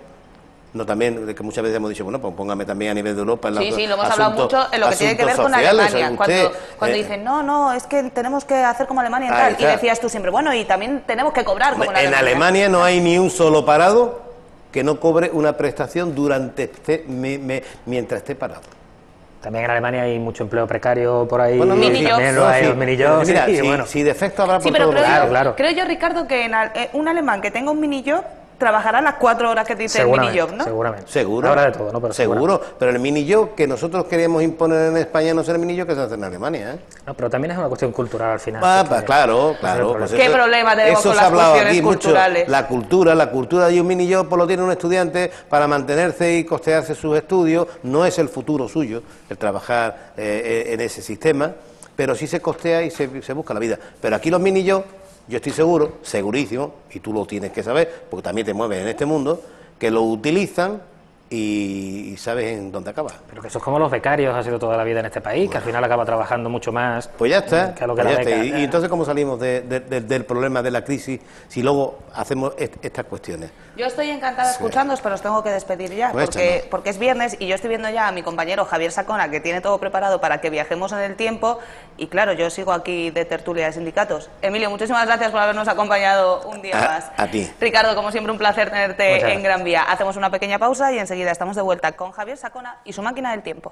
no también, que muchas veces hemos dicho, bueno, pues póngame también a nivel de Europa en sí, lo hemos hablado mucho en lo que tiene que ver con Alemania, cuando dicen, no, es que tenemos que hacer como Alemania y tal, y decías tú siempre, bueno, y también tenemos que cobrar como en Alemania. En Alemania no hay ni un solo parado que no cobre una prestación durante mientras esté parado. También en Alemania hay mucho empleo precario por ahí. Bueno, minijobs. Mira, si defecto habrá por todo lugar. Claro. Creo yo, Ricardo, que un alemán que tenga un minijob trabajará las 4 horas que dice el minijob, ¿no? Seguramente. Seguro. Habrá de todo, ¿no? Pero seguro. Pero el minijob que nosotros queríamos imponer en España no es el minijob que se hace en Alemania, ¿eh? No, pero también es una cuestión cultural al final. Claro. Pues ¿qué problema tenemos con las cuestiones culturales? Mucho. La cultura de un minijob pues lo tiene un estudiante para mantenerse y costearse sus estudios. No es el futuro suyo el trabajar en ese sistema, pero sí se costea y se busca la vida. Pero aquí los minijobs, yo estoy seguro, segurísimo, y tú lo tienes que saber, porque también te mueves en este mundo, que lo utilizan y sabes en dónde acaba. Pero que eso es como los becarios, ha sido toda la vida en este país, que al final acaba trabajando mucho más. Pues ya está. Que a lo que la beca. Y entonces, ¿cómo salimos del problema de la crisis si luego hacemos estas cuestiones? Yo estoy encantada escuchándoos, pero os tengo que despedir ya, porque es viernes y yo estoy viendo ya a mi compañero Javier Sacona, que tiene todo preparado para que viajemos en el tiempo, y claro, yo sigo aquí de tertulia de sindicatos. Emilio, muchísimas gracias por habernos acompañado un día más. A ti. Ricardo, como siempre, un placer tenerte en Gran Vía. Hacemos una pequeña pausa y enseguida estamos de vuelta con Javier Sacona y su máquina del tiempo.